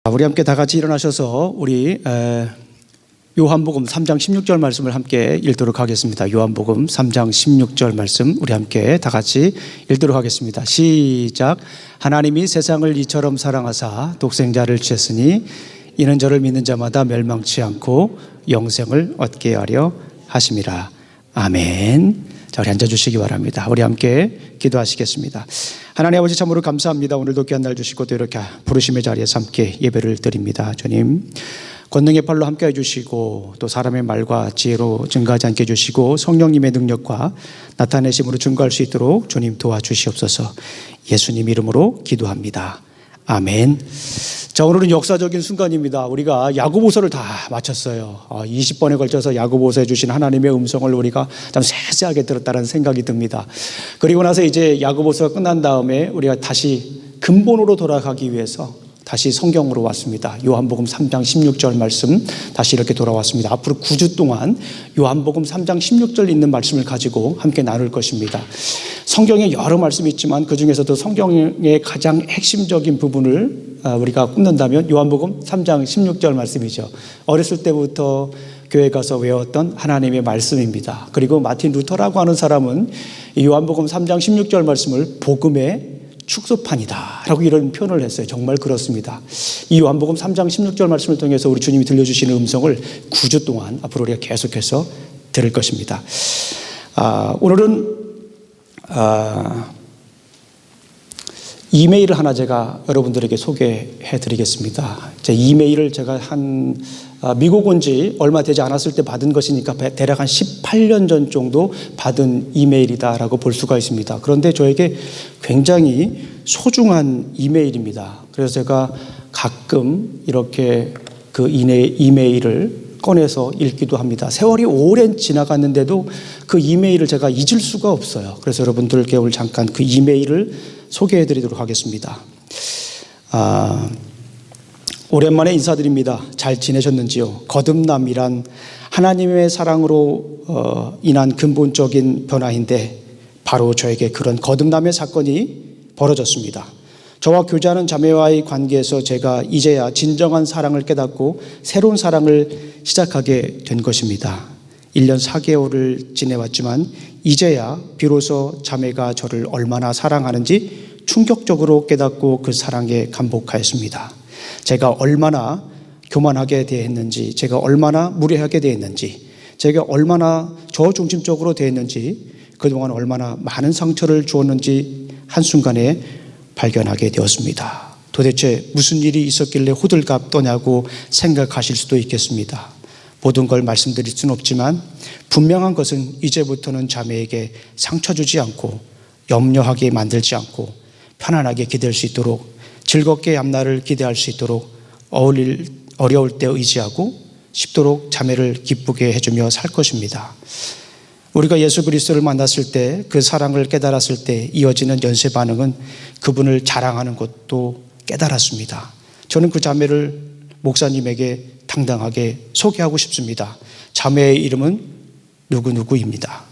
우리 함께 다 같이 일어나셔서 우리 요한복음 3장 16절 말씀을 함께 읽도록 하겠습니다. 요한복음 3장 16절 말씀 우리 함께 다 같이 읽도록 하겠습니다. 시작. 하나님이 세상을 이처럼 사랑하사 독생자를 주셨으니 이는 저를 믿는 자마다 멸망치 않고 영생을 얻게 하려 하심이라. 아멘. 자, 우리 앉아주시기 바랍니다. 우리 함께 기도하시겠습니다. 하나님 아버지, 참으로 감사합니다. 오늘도 귀한 날 주시고 또 이렇게 부르심의 자리에서 함께 예배를 드립니다. 주님, 권능의 팔로 함께 해주시고 또 사람의 말과 지혜로 증가하지 않게 해주시고 성령님의 능력과 나타내심으로 증거할 수 있도록 주님 도와주시옵소서. 예수님 이름으로 기도합니다. 아멘. 자, 오늘은 역사적인 순간입니다. 우리가 야고보서를 다 마쳤어요. 20번에 걸쳐서 야고보서에 주신 하나님의 음성을 우리가 참 세세하게 들었다는 생각이 듭니다. 그리고 나서 이제 야고보서가 끝난 다음에 우리가 다시 근본으로 돌아가기 위해서 다시 성경으로 왔습니다. 요한복음 3장 16절 말씀 다시 이렇게 돌아왔습니다. 앞으로 9주 동안 요한복음 3장 16절 있는 말씀을 가지고 함께 나눌 것입니다. 성경에 여러 말씀이 있지만 그중에서도 성경의 가장 핵심적인 부분을 우리가 꼽는다면 요한복음 3장 16절 말씀이죠. 어렸을 때부터 교회 가서 외웠던 하나님의 말씀입니다. 그리고 마틴 루터라고 하는 사람은 요한복음 3장 16절 말씀을 복음의 축소판이다 라고 이런 표현을 했어요. 정말 그렇습니다. 이 요한복음 3장 16절 말씀을 통해서 우리 주님이 들려주시는 음성을 9주 동안 앞으로 우리가 계속해서 들을 것입니다. 오늘은 이메일을 하나 제가 여러분들에게 소개해 드리겠습니다. 제 이메일을 제가 미국 온 지 얼마 되지 않았을 때 받은 것이니까 대략 한 18년 전 정도 받은 이메일이다라고 볼 수가 있습니다. 그런데 저에게 굉장히 소중한 이메일입니다. 그래서 제가 가끔 이렇게 그 이메일을 꺼내서 읽기도 합니다. 세월이 오랜 지나갔는데도 그 이메일을 제가 잊을 수가 없어요. 그래서 여러분들께 오늘 잠깐 그 이메일을 소개해 드리도록 하겠습니다. 오랜만에 인사드립니다. 잘 지내셨는지요? 거듭남이란 하나님의 사랑으로 인한 근본적인 변화인데 바로 저에게 그런 거듭남의 사건이 벌어졌습니다. 저와 교제하는 자매와의 관계에서 제가 이제야 진정한 사랑을 깨닫고 새로운 사랑을 시작하게 된 것입니다. 1년 4개월을 지내왔지만 이제야 비로소 자매가 저를 얼마나 사랑하는지 충격적으로 깨닫고 그 사랑에 감복하였습니다. 제가 얼마나 교만하게 대했는지, 제가 얼마나 무례하게 대했는지, 제가 얼마나 저중심적으로 대했는지, 그동안 얼마나 많은 상처를 주었는지 한순간에 발견하게 되었습니다. 도대체 무슨 일이 있었길래 호들갑 떠냐고 생각하실 수도 있겠습니다. 모든 걸 말씀드릴 수는 없지만 분명한 것은 이제부터는 자매에게 상처 주지 않고 염려하게 만들지 않고 편안하게 기댈 수 있도록 즐겁게 앞날을 기대할 수 있도록 어려울 때 의지하고 쉽도록 자매를 기쁘게 해주며 살 것입니다. 우리가 예수 그리스도를 만났을 때 그 사랑을 깨달았을 때 이어지는 연쇄 반응은 그분을 자랑하는 것도 깨달았습니다. 저는 그 자매를 목사님에게 당당하게 소개하고 싶습니다. 자매의 이름은 누구누구입니다.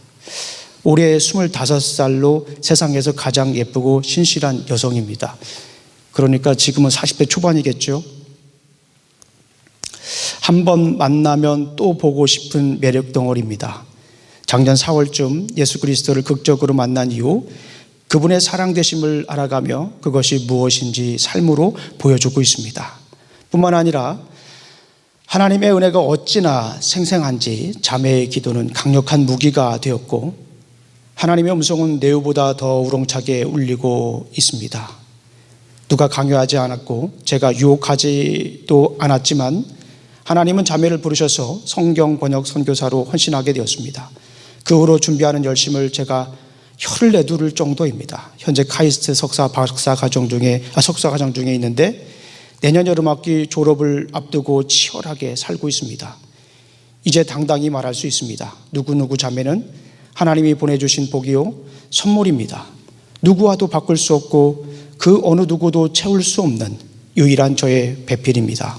올해 25살로 세상에서 가장 예쁘고 신실한 여성입니다. 그러니까 지금은 40대 초반이겠죠. 한 번 만나면 또 보고 싶은 매력 덩어리입니다. 작년 4월쯤 예수 그리스도를 극적으로 만난 이후 그분의 사랑되심을 알아가며 그것이 무엇인지 삶으로 보여주고 있습니다. 뿐만 아니라 하나님의 은혜가 어찌나 생생한지 자매의 기도는 강력한 무기가 되었고 하나님의 음성은 내유보다 더 우렁차게 울리고 있습니다. 누가 강요하지 않았고 제가 유혹하지도 않았지만 하나님은 자매를 부르셔서 성경 번역 선교사로 헌신하게 되었습니다. 그 후로 준비하는 열심을 제가 혀를 내두를 정도입니다. 현재 카이스트 석사 과정 중에 있는데 내년 여름학기 졸업을 앞두고 치열하게 살고 있습니다. 이제 당당히 말할 수 있습니다. 누구누구 자매는 하나님이 보내주신 복이요 선물입니다. 누구와도 바꿀 수 없고 그 어느 누구도 채울 수 없는 유일한 저의 배필입니다.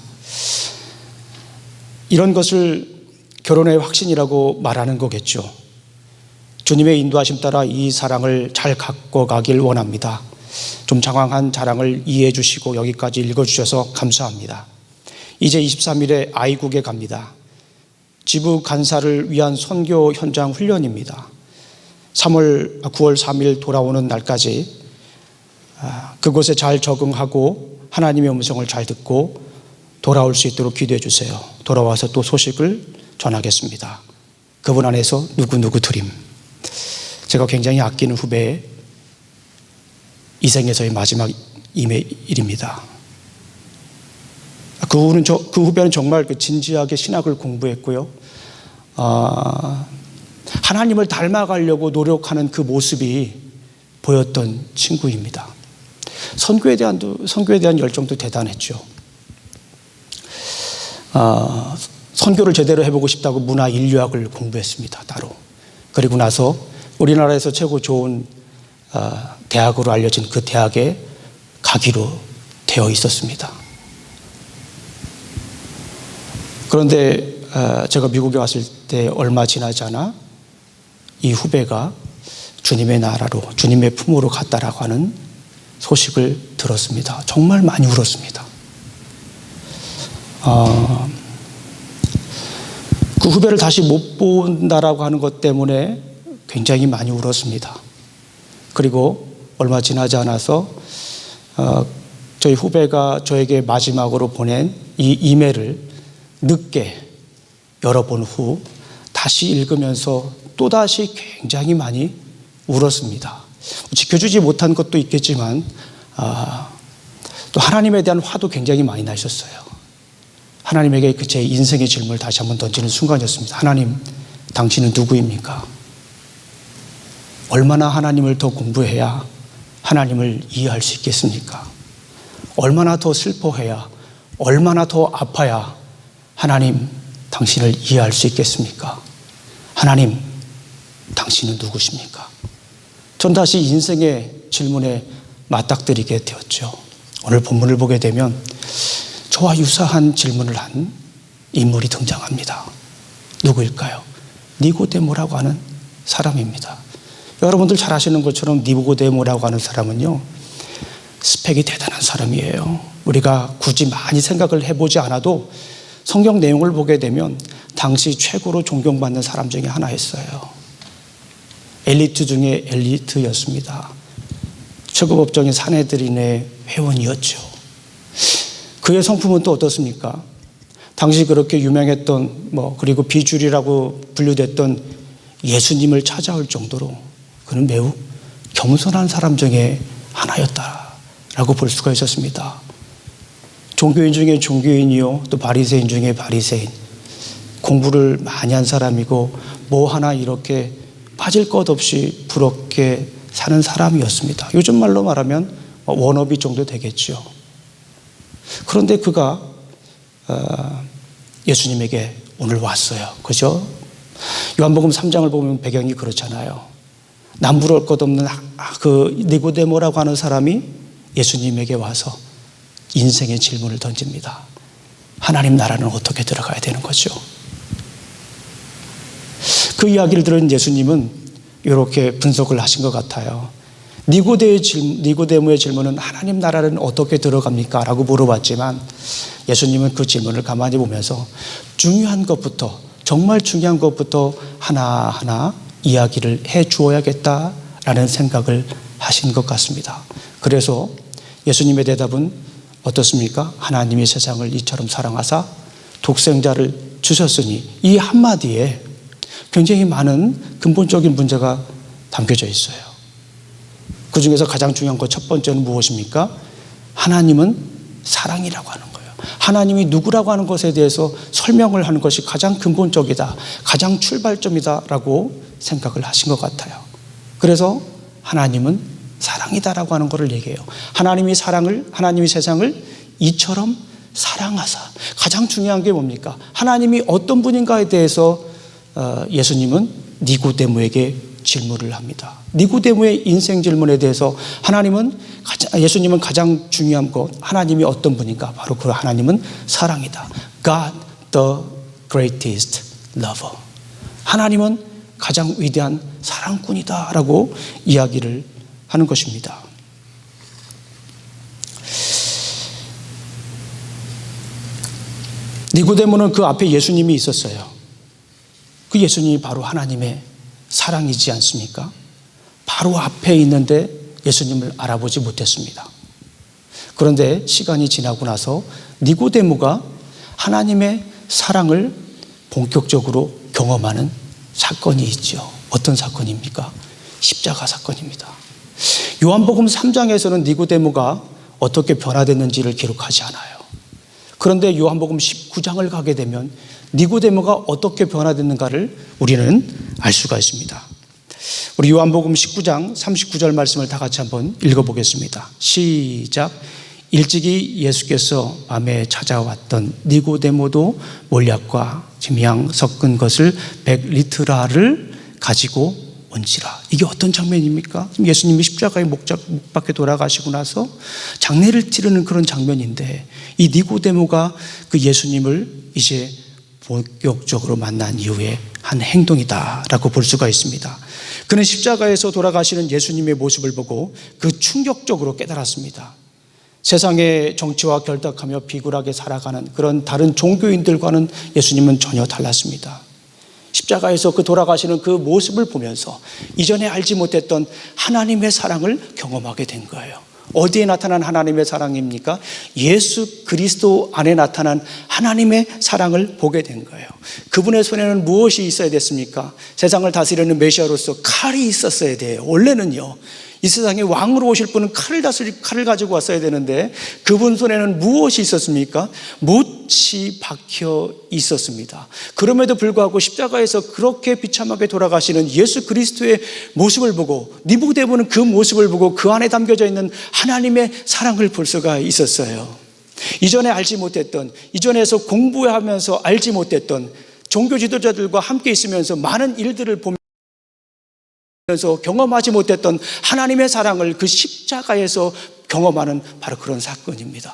이런 것을 결혼의 확신이라고 말하는 거겠죠. 주님의 인도하심 따라 이 사랑을 잘 갖고 가길 원합니다. 좀 장황한 자랑을 이해해 주시고 여기까지 읽어주셔서 감사합니다. 이제 23일에 아이국에 갑니다. 지부 간사를 위한 선교 현장 훈련입니다. 9월 3일 돌아오는 날까지 그곳에 잘 적응하고 하나님의 음성을 잘 듣고 돌아올 수 있도록 기도해 주세요. 돌아와서 또 소식을 전하겠습니다. 그분 안에서 누구누구 드림. 제가 굉장히 아끼는 후배의 이 생에서의 마지막 일입니다. 그 후배는 정말 진지하게 신학을 공부했고요. 하나님을 닮아가려고 노력하는 그 모습이 보였던 친구입니다. 선교에 대한 열정도 대단했죠. 선교를 제대로 해보고 싶다고 문화 인류학을 공부했습니다. 따로. 그리고 나서 우리나라에서 최고 좋은 대학으로 알려진 그 대학에 가기로 되어 있었습니다. 그런데 제가 미국에 왔을 때 얼마 지나지 않아 이 후배가 주님의 나라로, 주님의 품으로 갔다라고 하는 소식을 들었습니다. 정말 많이 울었습니다. 그 후배를 다시 못 본다라고 하는 것 때문에 굉장히 많이 울었습니다. 그리고 얼마 지나지 않아서 저희 후배가 저에게 마지막으로 보낸 이 이메일을 늦게 열어본 후 다시 읽으면서 또다시 굉장히 많이 울었습니다. 지켜주지 못한 것도 있겠지만 또 하나님에 대한 화도 굉장히 많이 나셨어요. 하나님에게 제 인생의 질문을 다시 한번 던지는 순간이었습니다. 하나님, 당신은 누구입니까? 얼마나 하나님을 더 공부해야 하나님을 이해할 수 있겠습니까? 얼마나 더 슬퍼해야, 얼마나 더 아파야 하나님, 당신을 이해할 수 있겠습니까? 하나님, 당신은 누구십니까? 전 다시 인생의 질문에 맞닥뜨리게 되었죠. 오늘 본문을 보게 되면 저와 유사한 질문을 한 인물이 등장합니다. 누구일까요? 니고데모라고 하는 사람입니다. 여러분들 잘 아시는 것처럼 니고데모라고 하는 사람은요, 스펙이 대단한 사람이에요. 우리가 굳이 많이 생각을 해보지 않아도 성경 내용을 보게 되면 당시 최고로 존경받는 사람 중에 하나였어요. 엘리트 중에 엘리트였습니다. 최고 법정의 사내들인의 회원이었죠. 그의 성품은 또 어떻습니까? 당시 그렇게 유명했던 그리고 비주류라고 분류됐던 예수님을 찾아올 정도로 그는 매우 겸손한 사람 중에 하나였다라고 볼 수가 있었습니다. 종교인 중에 종교인이요, 또 바리새인 중에 바리새인, 공부를 많이 한 사람이고 뭐 하나 이렇게 빠질 것 없이 부럽게 사는 사람이었습니다. 요즘 말로 말하면 워너비 정도 되겠죠. 그런데 그가 예수님에게 오늘 왔어요. 그죠? 요한복음 3장을 보면 배경이 그렇잖아요. 남부러울 것 없는 그 니고데모라고 하는 사람이 예수님에게 와서 인생의 질문을 던집니다. 하나님 나라는 어떻게 들어가야 되는 거죠? 그 이야기를 들은 예수님은 이렇게 분석을 하신 것 같아요. 니고데모의 질문은 하나님 나라는 어떻게 들어갑니까? 라고 물어봤지만 예수님은 그 질문을 가만히 보면서 중요한 것부터, 정말 중요한 것부터 하나하나 이야기를 해 주어야겠다라는 생각을 하신 것 같습니다. 그래서 예수님의 대답은 어떻습니까? 하나님이 세상을 이처럼 사랑하사 독생자를 주셨으니, 이 한마디에 굉장히 많은 근본적인 문제가 담겨져 있어요. 그 중에서 가장 중요한 것 첫 번째는 무엇입니까? 하나님은 사랑이라고 하는 거예요. 하나님이 누구라고 하는 것에 대해서 설명을 하는 것이 가장 근본적이다, 가장 출발점이다라고 생각을 하신 것 같아요. 그래서 하나님은 사랑이다라고 하는 것을 얘기해요. 하나님이 세상을 이처럼 사랑하사. 가장 중요한 게 뭡니까? 하나님이 어떤 분인가에 대해서 예수님은 니고데모에게 질문을 합니다. 니고데모의 인생 질문에 대해서 예수님은 가장 중요한 것, 하나님이 어떤 분인가? 바로 그 하나님은 사랑이다. God the greatest lover. 하나님은 가장 위대한 사랑꾼이다 라고 이야기를 하는 것입니다. 니고데모는 그 앞에 예수님이 있었어요. 그 예수님이 바로 하나님의 사랑이지 않습니까? 바로 앞에 있는데 예수님을 알아보지 못했습니다. 그런데 시간이 지나고 나서 니고데모가 하나님의 사랑을 본격적으로 경험하는 사건이 있죠. 어떤 사건입니까? 십자가 사건입니다. 요한복음 3장에서는 니고데모가 어떻게 변화됐는지를 기록하지 않아요. 그런데 요한복음 19장을 가게 되면 니고데모가 어떻게 변화됐는가를 우리는 알 수가 있습니다. 우리 요한복음 19장 39절 말씀을 다 같이 한번 읽어보겠습니다. 시작. 일찍이 예수께서 밤에 찾아왔던 니고데모도 몰약과 지미양 섞은 것을 100리트라를 가지고 온지라. 이게 어떤 장면입니까? 예수님이 십자가에 못 박혀 돌아가시고 나서 장례를 치르는 그런 장면인데, 이 니고데모가 그 예수님을 이제 본격적으로 만난 이후에 한 행동이다라고 볼 수가 있습니다. 그는 십자가에서 돌아가시는 예수님의 모습을 보고 그 충격적으로 깨달았습니다. 세상의 정치와 결탁하며 비굴하게 살아가는 그런 다른 종교인들과는 예수님은 전혀 달랐습니다. 십자가에서 그 돌아가시는 그 모습을 보면서 이전에 알지 못했던 하나님의 사랑을 경험하게 된 거예요. 어디에 나타난 하나님의 사랑입니까? 예수 그리스도 안에 나타난 하나님의 사랑을 보게 된 거예요. 그분의 손에는 무엇이 있어야 됐습니까? 세상을 다스리는 메시아로서 칼이 있었어야 돼요. 원래는요, 이 세상에 왕으로 오실 분은 칼을 가지고 왔어야 되는데 그분 손에는 무엇이 있었습니까? 못이 박혀 있었습니다. 그럼에도 불구하고 십자가에서 그렇게 비참하게 돌아가시는 예수 그리스도의 모습을 보고 니고데모는 그 모습을 보고 그 안에 담겨져 있는 하나님의 사랑을 볼 수가 있었어요. 이전에 알지 못했던, 이전에서 공부하면서 알지 못했던, 종교 지도자들과 함께 있으면서 많은 일들을 보면서 경험하지 못했던 하나님의 사랑을 그 십자가에서 경험하는 바로 그런 사건입니다.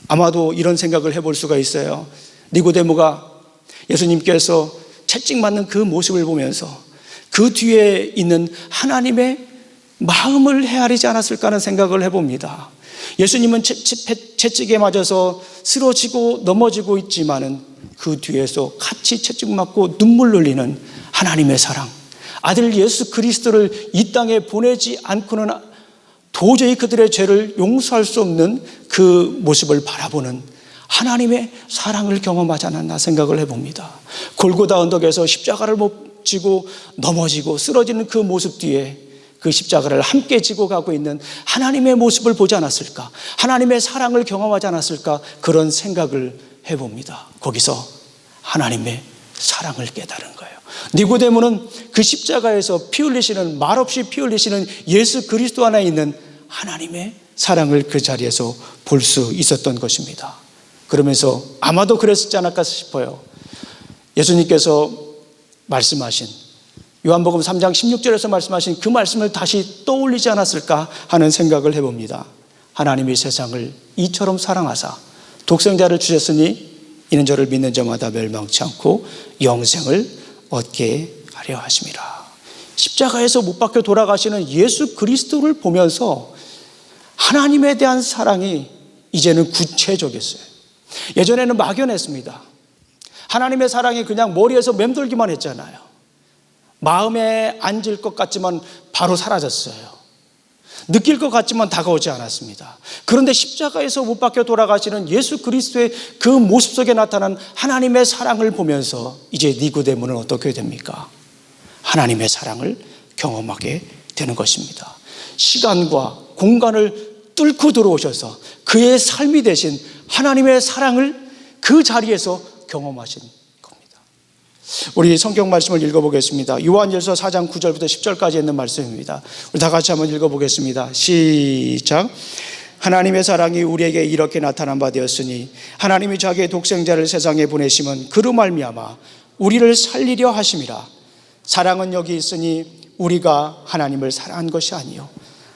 아마도 이런 생각을 해볼 수가 있어요. 니고데모가 예수님께서 채찍맞는 그 모습을 보면서 그 뒤에 있는 하나님의 마음을 헤아리지 않았을까 하는 생각을 해봅니다. 예수님은 채찍에 맞아서 쓰러지고 넘어지고 있지만은 그 뒤에서 같이 채찍 맞고 눈물 흘리는 하나님의 사랑, 아들 예수 그리스도를 이 땅에 보내지 않고는 도저히 그들의 죄를 용서할 수 없는 그 모습을 바라보는 하나님의 사랑을 경험하지 않았나 생각을 해봅니다. 골고다 언덕에서 십자가를 못 지고 넘어지고 쓰러지는 그 모습 뒤에 그 십자가를 함께 지고 가고 있는 하나님의 모습을 보지 않았을까? 하나님의 사랑을 경험하지 않았을까? 그런 생각을 해봅니다. 거기서 하나님의 사랑을 깨달은 거예요. 니고데모는 그 십자가에서 피 흘리시는, 말없이 피 흘리시는 예수 그리스도 안에 있는 하나님의 사랑을 그 자리에서 볼 수 있었던 것입니다. 그러면서 아마도 그랬지 않을까 싶어요. 예수님께서 말씀하신 요한복음 3장 16절에서 말씀하신 그 말씀을 다시 떠올리지 않았을까 하는 생각을 해봅니다. 하나님이 세상을 이처럼 사랑하사 독생자를 주셨으니 이는 저를 믿는 자마다 멸망치 않고 영생을 얻게 하려 하심이라. 십자가에서 못 박혀 돌아가시는 예수 그리스도를 보면서 하나님에 대한 사랑이 이제는 구체적이었어요. 예전에는 막연했습니다. 하나님의 사랑이 그냥 머리에서 맴돌기만 했잖아요. 마음에 앉을 것 같지만 바로 사라졌어요. 느낄 것 같지만 다가오지 않았습니다. 그런데 십자가에서 못 박혀 돌아가시는 예수 그리스도의 그 모습 속에 나타난 하나님의 사랑을 보면서 이제 니고데모는 어떻게 됩니까? 하나님의 사랑을 경험하게 되는 것입니다. 시간과 공간을 뚫고 들어오셔서 그의 삶이 되신 하나님의 사랑을 그 자리에서 경험하신 겁니다. 우리 성경 말씀을 읽어보겠습니다. 요한일서 4장 9절부터 10절까지 있는 말씀입니다. 우리 다 같이 한번 읽어보겠습니다. 시작. 하나님의 사랑이 우리에게 이렇게 나타난 바 되었으니 하나님이 자기의 독생자를 세상에 보내심은 그로 말미암아 우리를 살리려 하심이라. 사랑은 여기 있으니 우리가 하나님을 사랑한 것이 아니요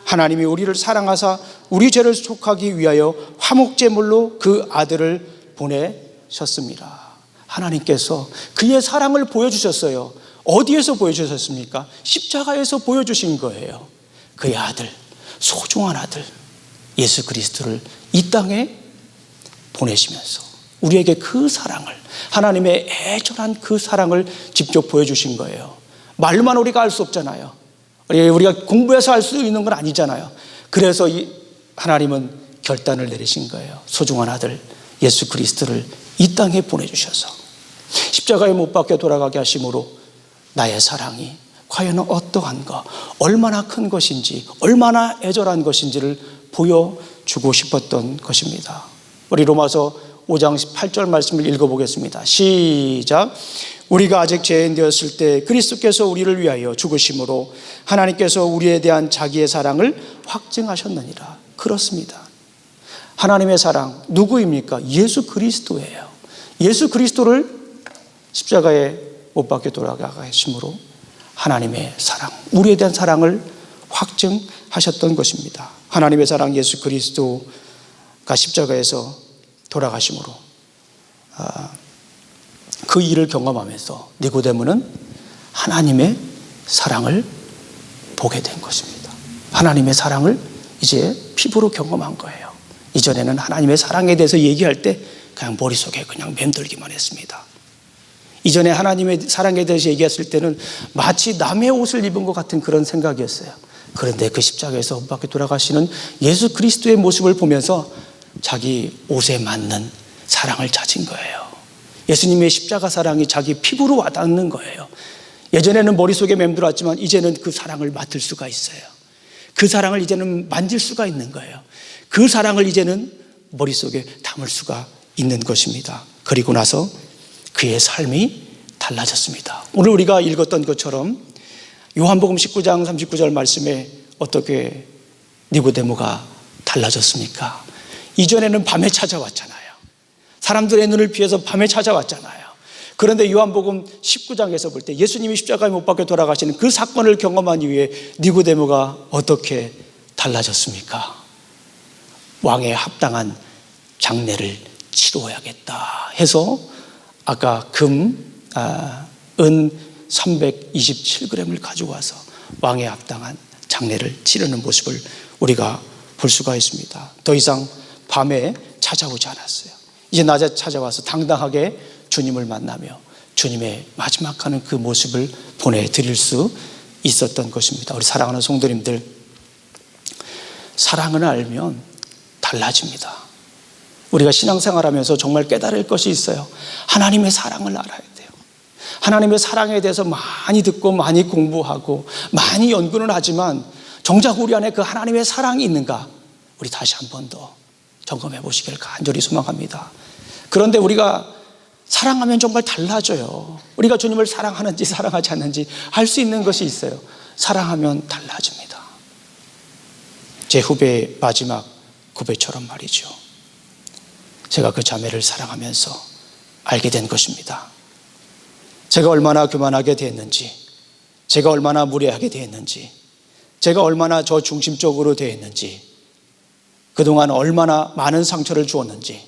하나님이 우리를 사랑하사 우리 죄를 속하기 위하여 화목제물로 그 아들을 보내셨습니다. 하나님께서 그의 사랑을 보여주셨어요. 어디에서 보여주셨습니까? 십자가에서 보여주신 거예요. 그의 아들, 소중한 아들 예수 그리스도를 이 땅에 보내시면서 우리에게 그 사랑을, 하나님의 애절한 그 사랑을 직접 보여주신 거예요. 말로만 우리가 알 수 없잖아요. 우리가 공부해서 알 수 있는 건 아니잖아요. 그래서 하나님은 결단을 내리신 거예요. 소중한 아들 예수 그리스도를 이 땅에 보내주셔서 십자가에 못 박혀 돌아가게 하심으로 나의 사랑이 과연 어떠한가, 얼마나 큰 것인지, 얼마나 애절한 것인지를 보여주고 싶었던 것입니다. 우리 로마서 5장 8절 말씀을 읽어보겠습니다. 시작. 우리가 아직 죄인 되었을 때 그리스도께서 우리를 위하여 죽으심으로 하나님께서 우리에 대한 자기의 사랑을 확증하셨느니라. 그렇습니다. 하나님의 사랑 누구입니까? 예수 그리스도예요. 예수 그리스도를 십자가에 못 박혀 돌아가게 하심으로 하나님의 사랑, 우리에 대한 사랑을 확증하셨던 것입니다. 하나님의 사랑 예수 그리스도가 십자가에서 돌아가심으로 그 일을 경험하면서 니고데모는 하나님의 사랑을 보게 된 것입니다. 하나님의 사랑을 이제 피부로 경험한 거예요. 이전에는 하나님의 사랑에 대해서 얘기할 때 그냥 머릿속에 그냥 맴돌기만 했습니다. 이전에 하나님의 사랑에 대해서 얘기했을 때는 마치 남의 옷을 입은 것 같은 그런 생각이었어요. 그런데 그 십자가에서 못 박혀 돌아가시는 예수 그리스도의 모습을 보면서 자기 옷에 맞는 사랑을 찾은 거예요. 예수님의 십자가 사랑이 자기 피부로 와닿는 거예요. 예전에는 머릿속에 맴돌았지만 이제는 그 사랑을 맡을 수가 있어요. 그 사랑을 이제는 만질 수가 있는 거예요. 그 사랑을 이제는 머릿속에 담을 수가 있는 것입니다. 그리고 나서 그의 삶이 달라졌습니다. 오늘 우리가 읽었던 것처럼 요한복음 19장 39절 말씀에 어떻게 니고데모가 달라졌습니까? 이전에는 밤에 찾아왔잖아요. 사람들의 눈을 피해서 밤에 찾아왔잖아요. 그런데 요한복음 19장에서 볼 때 예수님이 십자가에 못 박혀 돌아가시는 그 사건을 경험한 이후에 니고데모가 어떻게 달라졌습니까? 왕에 합당한 장례를 치러야겠다 해서 아까 은 327g을 가지고 와서 왕에 합당한 장례를 치르는 모습을 우리가 볼 수가 있습니다. 더 이상 밤에 찾아오지 않았어요. 이제 낮에 찾아와서 당당하게 주님을 만나며 주님의 마지막 가는 그 모습을 보내드릴 수 있었던 것입니다. 우리 사랑하는 성도님들, 사랑을 알면 달라집니다. 우리가 신앙생활하면서 정말 깨달을 것이 있어요. 하나님의 사랑을 알아야 돼요. 하나님의 사랑에 대해서 많이 듣고 많이 공부하고 많이 연구는 하지만 정작 우리 안에 그 하나님의 사랑이 있는가, 우리 다시 한 번 더 점검해 보시길 간절히 소망합니다. 그런데 우리가 사랑하면 정말 달라져요. 우리가 주님을 사랑하는지 사랑하지 않는지 알 수 있는 것이 있어요. 사랑하면 달라집니다. 제 후배의 마지막 고백처럼 말이죠. 제가 그 자매를 사랑하면서 알게 된 것입니다. 제가 얼마나 교만하게 됐는지, 제가 얼마나 무례하게 됐는지, 제가 얼마나 저 중심적으로 됐는지, 그동안 얼마나 많은 상처를 주었는지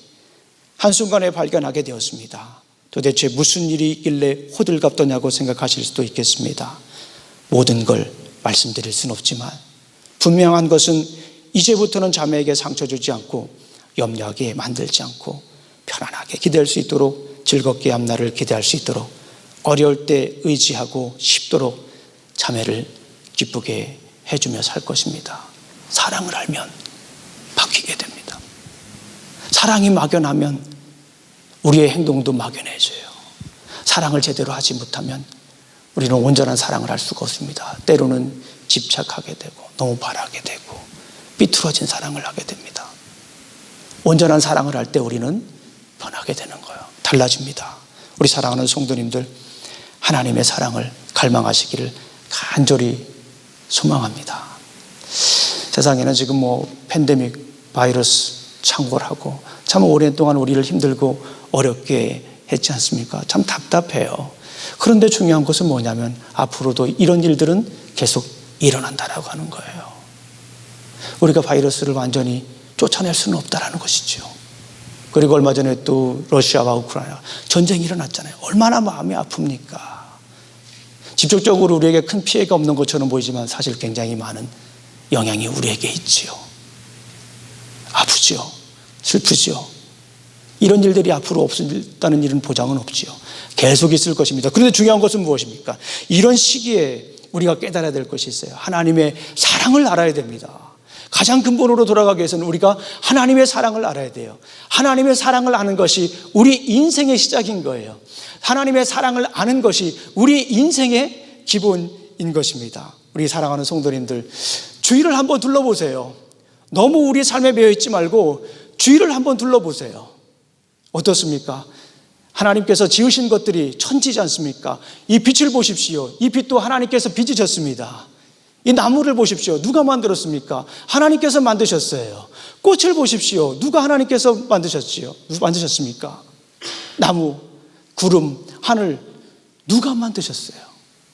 한순간에 발견하게 되었습니다. 도대체 무슨 일이 있길래 호들갑 떠냐고 생각하실 수도 있겠습니다. 모든 걸 말씀드릴 수는 없지만 분명한 것은 이제부터는 자매에게 상처 주지 않고 염려하게 만들지 않고 편안하게 기대할 수 있도록, 즐겁게 앞날을 기대할 수 있도록, 어려울 때 의지하고 쉽도록 자매를 기쁘게 해주며 살 것입니다. 사랑을 알면 바뀌게 됩니다. 사랑이 막연하면 우리의 행동도 막연해져요. 사랑을 제대로 하지 못하면 우리는 온전한 사랑을 할 수가 없습니다. 때로는 집착하게 되고 너무 바라게 되고 삐뚤어진 사랑을 하게 됩니다. 온전한 사랑을 할 때 우리는 변하게 되는 거예요. 달라집니다. 우리 사랑하는 성도님들, 하나님의 사랑을 갈망하시기를 간절히 소망합니다. 세상에는 지금 팬데믹 바이러스 창궐하고 참 오랜 동안 우리를 힘들고 어렵게 했지 않습니까? 참 답답해요. 그런데 중요한 것은 뭐냐면 앞으로도 이런 일들은 계속 일어난다라고 하는 거예요. 우리가 바이러스를 완전히 쫓아낼 수는 없다라는 것이죠. 그리고 얼마 전에 또 러시아와 우크라이나 전쟁이 일어났잖아요. 얼마나 마음이 아픕니까? 직접적으로 우리에게 큰 피해가 없는 것처럼 보이지만 사실 굉장히 많은 영향이 우리에게 있지요. 아프죠. 슬프죠. 이런 일들이 앞으로 없다는 일은 보장은 없지요. 계속 있을 것입니다. 그런데 중요한 것은 무엇입니까? 이런 시기에 우리가 깨달아야 될 것이 있어요. 하나님의 사랑을 알아야 됩니다. 가장 근본으로 돌아가기 위해서는 우리가 하나님의 사랑을 알아야 돼요. 하나님의 사랑을 아는 것이 우리 인생의 시작인 거예요. 하나님의 사랑을 아는 것이 우리 인생의 기본인 것입니다. 우리 사랑하는 성도님들, 주위를 한번 둘러보세요. 너무 우리 삶에 매여 있지 말고 주위를 한번 둘러보세요. 어떻습니까? 하나님께서 지으신 것들이 천지지 않습니까? 이 빛을 보십시오. 이 빛도 하나님께서 빚으셨습니다. 이 나무를 보십시오. 누가 만들었습니까? 하나님께서 만드셨어요. 꽃을 보십시오. 누가 하나님께서 만드셨습니까? 나무, 구름, 하늘, 누가 만드셨어요?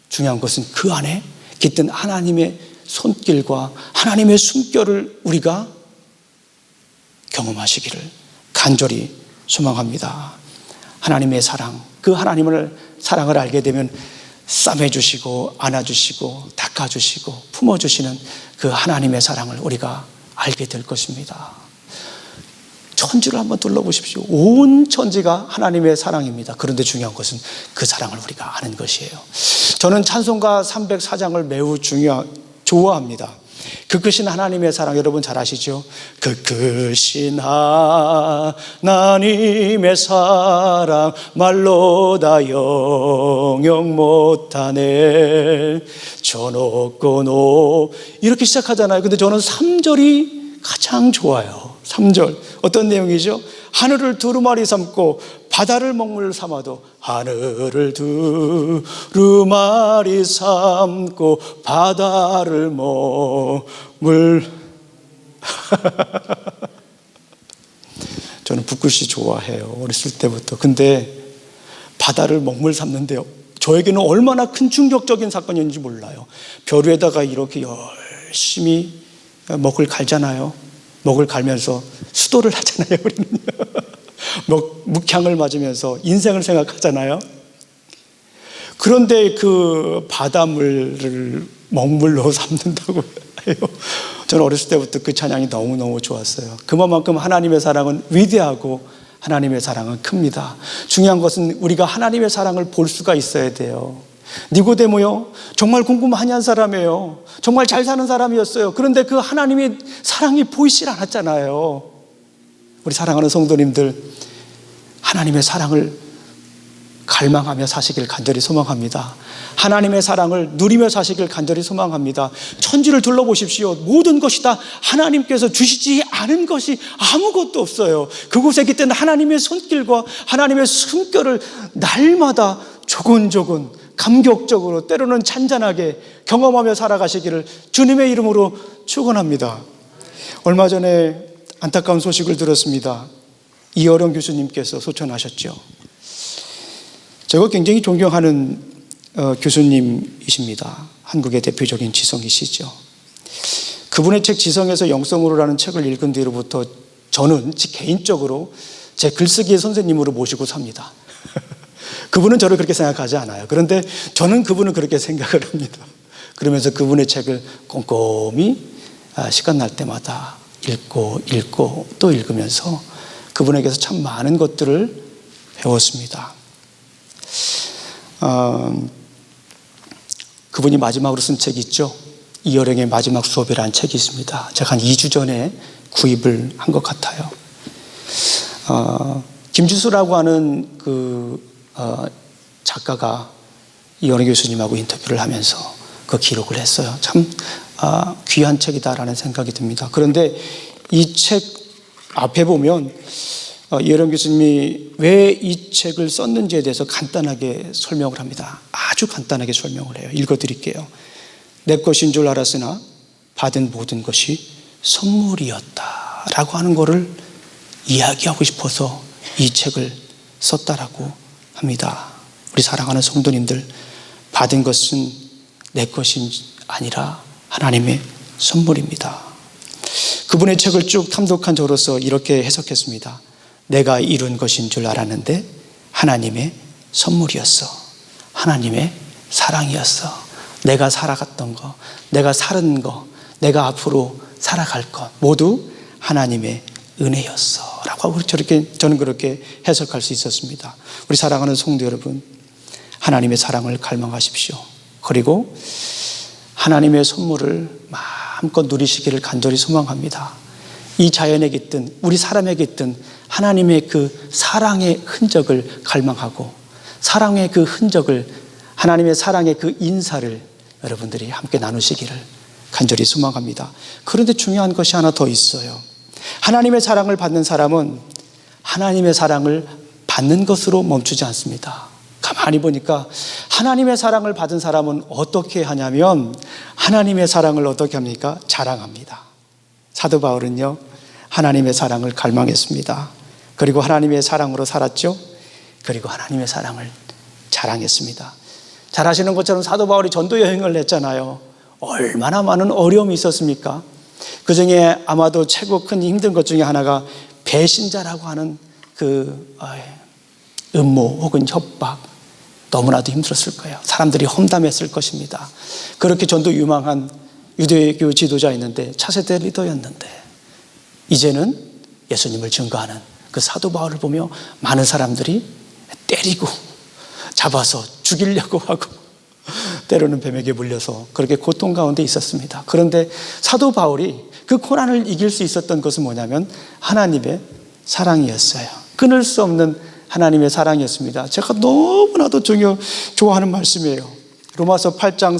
중요한 것은 그 안에 깃든 하나님의 손길과 하나님의 숨결을 우리가 경험하시기를 간절히 소망합니다. 하나님의 사랑, 그 하나님을 사랑을 알게 되면 싸매주시고 안아주시고 닦아주시고 품어주시는 그 하나님의 사랑을 우리가 알게 될 것입니다. 천지를 한번 둘러보십시오. 온 천지가 하나님의 사랑입니다. 그런데 중요한 것은 그 사랑을 우리가 아는 것이에요. 저는 찬송가 304장을 매우 좋아합니다. 그 크신 하나님의 사랑 여러분 잘 아시죠? 그 크신 하나님의 사랑 말로 다 영영 못하네 저 높고 높 이렇게 시작하잖아요. 근데 저는 3절이 가장 좋아요. 3절 어떤 내용이죠? 하늘을 두루마리 삼고 바다를 먹물 삼아도 하늘을 두루마리 삼고 바다를 먹물 저는 붓글씨 좋아해요. 어렸을 때부터. 근데 바다를 먹물 삼는데요, 저에게는 얼마나 큰 충격적인 사건인지 몰라요. 벼루에다가 이렇게 열심히 먹을 갈잖아요. 먹을 갈면서 수도를 하잖아요. 우리는요. 묵향을 맞으면서 인생을 생각하잖아요. 그런데 그 바닷물을 먹물로 삼는다고 해요. 저는 어렸을 때부터 그 찬양이 너무너무 좋았어요. 그만큼 하나님의 사랑은 위대하고 하나님의 사랑은 큽니다. 중요한 것은 우리가 하나님의 사랑을 볼 수가 있어야 돼요. 니고데모요, 정말 궁금한 사람이에요. 정말 잘 사는 사람이었어요. 그런데 그 하나님의 사랑이 보이질 않았잖아요. 우리 사랑하는 성도님들, 하나님의 사랑을 갈망하며 사시길 간절히 소망합니다. 하나님의 사랑을 누리며 사시길 간절히 소망합니다. 천지를 둘러보십시오. 모든 것이 다 하나님께서 주시지 않은 것이 아무것도 없어요. 그곳에 깃든 하나님의 손길과 하나님의 숨결을 날마다 조곤조곤 감격적으로 때로는 잔잔하게 경험하며 살아가시기를 주님의 이름으로 축원합니다. 얼마 전에 안타까운 소식을 들었습니다. 이어령 교수님께서 소천하셨죠. 제가 굉장히 존경하는 교수님이십니다. 한국의 대표적인 지성이시죠. 그분의 책 지성에서 영성으로라는 책을 읽은 뒤로부터 저는 개인적으로 제 글쓰기의 선생님으로 모시고 삽니다. 그분은 저를 그렇게 생각하지 않아요. 그런데 저는 그분을 그렇게 생각을 합니다. 그러면서 그분의 책을 꼼꼼히 시간 날 때마다 읽고 또 읽으면서 그분에게서 참 많은 것들을 배웠습니다. 그분이 마지막으로 쓴 책이 있죠. 이어령의 마지막 수업이라는 책이 있습니다. 제가 한 2주 전에 구입을 한 것 같아요. 김주수라고 하는 작가가 이어령 교수님하고 인터뷰를 하면서 그 기록을 했어요. 참 귀한 책이다라는 생각이 듭니다. 그런데 이 책 앞에 보면 이어령 교수님이 왜 이 책을 썼는지에 대해서 간단하게 설명을 합니다. 아주 간단하게 설명을 해요. 읽어드릴게요. 내 것인 줄 알았으나 받은 모든 것이 선물이었다 라고 하는 것을 이야기하고 싶어서 이 책을 썼다라고 합니다. 우리 사랑하는 성도님들, 받은 것은 내 것이 아니라 하나님의 선물입니다. 그분의 책을 쭉 탐독한 저로서 이렇게 해석했습니다. 내가 이룬 것인 줄 알았는데 하나님의 선물이었어. 하나님의 사랑이었어. 내가 살아갔던 거, 내가 살은 거, 내가 앞으로 살아갈 것 모두 하나님의 은혜였어 라고 하고 저는 그렇게 해석할 수 있었습니다. 우리 사랑하는 성도 여러분, 하나님의 사랑을 갈망하십시오. 그리고 하나님의 선물을 마음껏 누리시기를 간절히 소망합니다. 이 자연에 깃든 우리 사람에 깃든 하나님의 그 사랑의 흔적을 갈망하고 사랑의 그 흔적을, 하나님의 사랑의 그 인사를 여러분들이 함께 나누시기를 간절히 소망합니다. 그런데 중요한 것이 하나 더 있어요. 하나님의 사랑을 받는 사람은 하나님의 사랑을 받는 것으로 멈추지 않습니다. 가만히 보니까 하나님의 사랑을 받은 사람은 어떻게 하냐면 하나님의 사랑을 어떻게 합니까? 자랑합니다. 사도 바울은요, 하나님의 사랑을 갈망했습니다. 그리고 하나님의 사랑으로 살았죠. 그리고 하나님의 사랑을 자랑했습니다. 잘 아시는 것처럼 사도 바울이 전도 여행을 했잖아요. 얼마나 많은 어려움이 있었습니까? 그 중에 아마도 최고 큰 힘든 것 중에 하나가 배신자라고 하는 그 음모 혹은 협박, 너무나도 힘들었을 거예요. 사람들이 험담했을 것입니다. 그렇게 전도 유망한 유대교 지도자였는데, 차세대 리더였는데 이제는 예수님을 증거하는 그 사도 바울을 보며 많은 사람들이 때리고 잡아서 죽이려고 하고 때로는 뱀에게 물려서 그렇게 고통 가운데 있었습니다. 그런데 사도 바울이 그 고난을 이길 수 있었던 것은 뭐냐면 하나님의 사랑이었어요. 끊을 수 없는 하나님의 사랑이었습니다. 제가 너무나도 좋아하는 말씀이에요. 로마서 8장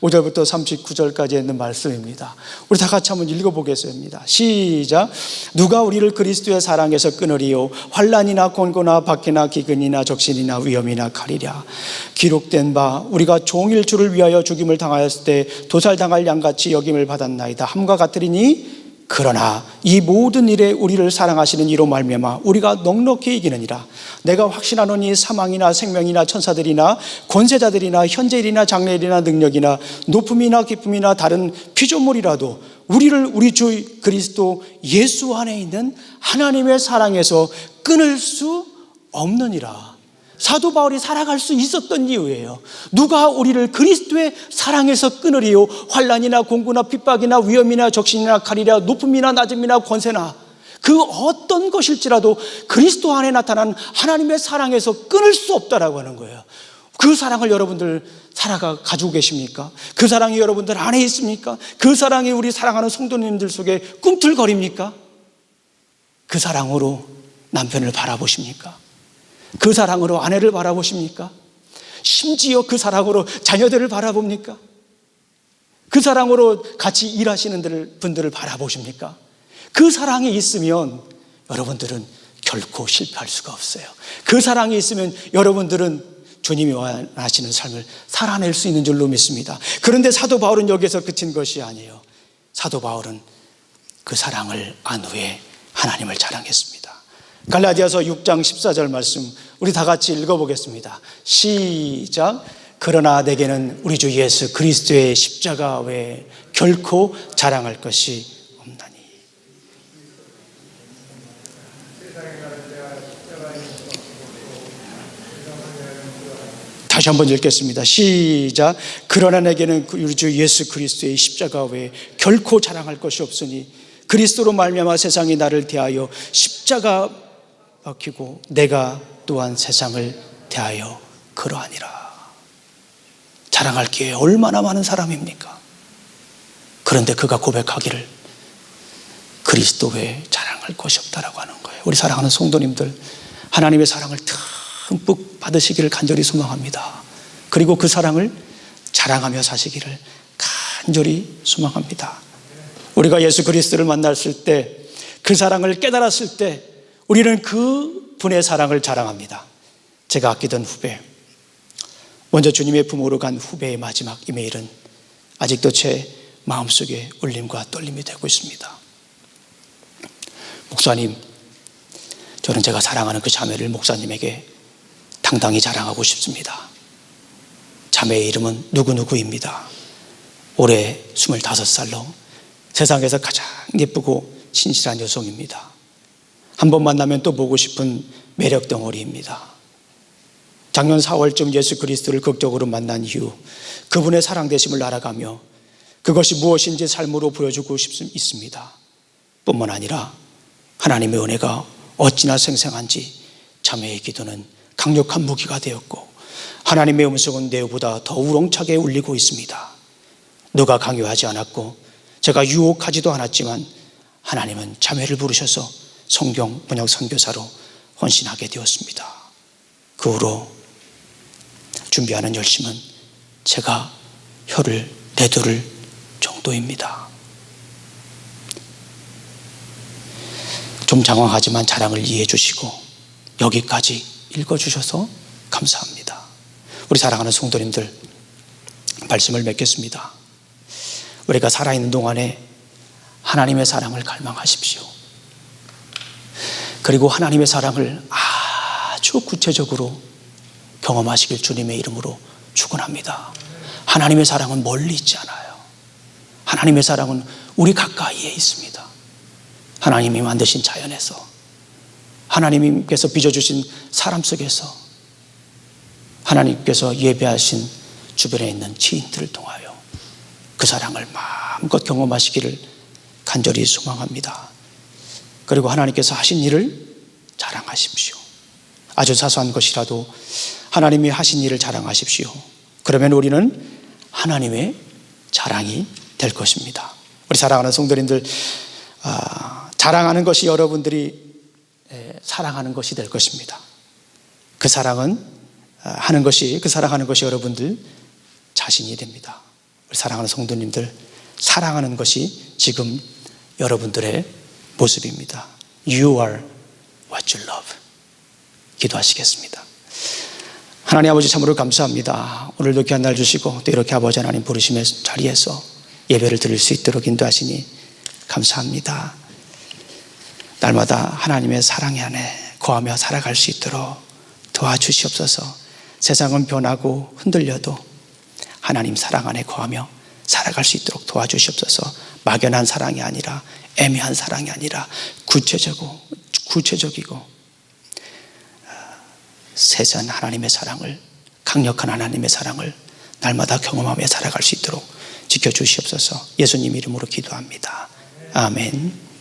35절부터 39절까지 있는 말씀입니다. 우리 다 같이 한번 읽어보겠습니다. 시작. 누가 우리를 그리스도의 사랑에서 끊으리요? 환난이나 곤고나 박해나 기근이나 적신이나 위험이나 칼이랴. 기록된 바 우리가 종일 주를 위하여 죽임을 당하였을 때 도살당할 양같이 여김을 받았나이다. 함과 같으리니 그러나 이 모든 일에 우리를 사랑하시는 이로 말미암아 우리가 넉넉히 이기느니라. 내가 확신하노니 사망이나 생명이나 천사들이나 권세자들이나 현재일이나 장래일이나 능력이나 높음이나 깊음이나 다른 피조물이라도 우리를 우리 주 그리스도 예수 안에 있는 하나님의 사랑에서 끊을 수 없느니라. 사도 바울이 살아갈 수 있었던 이유예요. 누가 우리를 그리스도의 사랑에서 끊으리요? 환난이나 공고나 핍박이나 위험이나 적신이나 칼이나 높음이나 낮음이나 권세나 그 어떤 것일지라도 그리스도 안에 나타난 하나님의 사랑에서 끊을 수 없다라고 하는 거예요. 그 사랑을 여러분들 가지고 계십니까? 그 사랑이 여러분들 안에 있습니까? 그 사랑이 우리 사랑하는 성도님들 속에 꿈틀거립니까? 그 사랑으로 남편을 바라보십니까? 그 사랑으로 아내를 바라보십니까? 심지어 그 사랑으로 자녀들을 바라봅니까? 그 사랑으로 같이 일하시는 분들을 바라보십니까? 그 사랑이 있으면 여러분들은 결코 실패할 수가 없어요. 그 사랑이 있으면 여러분들은 주님이 원하시는 삶을 살아낼 수 있는 줄로 믿습니다. 그런데 사도 바울은 여기서 그친 것이 아니에요. 사도 바울은 그 사랑을 안 후에 하나님을 자랑했습니다. 갈라디아서 6장 14절 말씀 우리 다 같이 읽어보겠습니다. 시작. 그러나 내게는 우리 주 예수 그리스도의 십자가 외에 결코 자랑할 것이 없나니. 다시 한번 읽겠습니다. 시작. 그러나 내게는 우리 주 예수 그리스도의 십자가 외에 결코 자랑할 것이 없으니 그리스도로 말미암아 세상이 나를 대하여 십자가 박히고 내가 또한 세상을 대하여 그러하니라. 자랑할 기회에 얼마나 많은 사람입니까? 그런데 그가 고백하기를 그리스도 외에 자랑할 것이 없다라고 하는 거예요. 우리 사랑하는 성도님들, 하나님의 사랑을 듬뿍 받으시기를 간절히 소망합니다. 그리고 그 사랑을 자랑하며 사시기를 간절히 소망합니다. 우리가 예수 그리스도를 만났을 때, 그 사랑을 깨달았을 때 우리는 그 분의 사랑을 자랑합니다. 제가 아끼던 후배, 먼저 주님의 부모로 간 후배의 마지막 이메일은 아직도 제 마음속에 울림과 떨림이 되고 있습니다. 목사님, 저는 제가 사랑하는 그 자매를 목사님에게 당당히 자랑하고 싶습니다. 자매의 이름은 누구누구입니다. 올해 25살로 세상에서 가장 예쁘고 신실한 여성입니다. 한 번 만나면 또 보고 싶은 매력 덩어리입니다. 작년 4월쯤 예수 그리스도를 극적으로 만난 이후 그분의 사랑되심을 알아가며 그것이 무엇인지 삶으로 보여주고 있습니다. 뿐만 아니라 하나님의 은혜가 어찌나 생생한지 자매의 기도는 강력한 무기가 되었고 하나님의 음성은 내보다 더 우렁차게 울리고 있습니다. 누가 강요하지 않았고 제가 유혹하지도 않았지만 하나님은 자매를 부르셔서 성경 번역 선교사로 헌신하게 되었습니다. 그 후로 준비하는 열심은 제가 혀를 내두를 정도입니다. 좀 장황하지만 자랑을 이해해 주시고 여기까지 읽어주셔서 감사합니다. 우리 사랑하는 성도님들, 말씀을 맺겠습니다. 우리가 살아있는 동안에 하나님의 사랑을 갈망하십시오. 그리고 하나님의 사랑을 아주 구체적으로 경험하시길 주님의 이름으로 축원합니다. 하나님의 사랑은 멀리 있지 않아요. 하나님의 사랑은 우리 가까이에 있습니다. 하나님이 만드신 자연에서, 하나님께서 빚어주신 사람 속에서, 하나님께서 예배하신 주변에 있는 지인들을 통하여 그 사랑을 마음껏 경험하시기를 간절히 소망합니다. 그리고 하나님께서 하신 일을 자랑하십시오. 아주 사소한 것이라도 하나님이 하신 일을 자랑하십시오. 그러면 우리는 하나님의 자랑이 될 것입니다. 우리 사랑하는 성도님들, 자랑하는 것이 여러분들이 사랑하는 것이 될 것입니다. 그 사랑하는 것이 여러분들 자신이 됩니다. 우리 사랑하는 성도님들, 사랑하는 것이 지금 여러분들의 모습입니다. You are what you love. 기도하시겠습니다. 하나님 아버지, 참으로 감사합니다. 오늘도 귀한 날 주시고 또 이렇게 아버지 하나님 부르심의 자리에서 예배를 드릴 수 있도록 인도하시니 감사합니다. 날마다 하나님의 사랑 안에 거하며 살아갈 수 있도록 도와주시옵소서. 세상은 변하고 흔들려도 하나님 사랑 안에 거하며 살아갈 수 있도록 도와주시옵소서. 막연한 사랑이 아니라, 애매한 사랑이 아니라 구체적이고 세세한 하나님의 사랑을, 강력한 하나님의 사랑을 날마다 경험하며 살아갈 수 있도록 지켜주시옵소서. 예수님 이름으로 기도합니다. 아멘.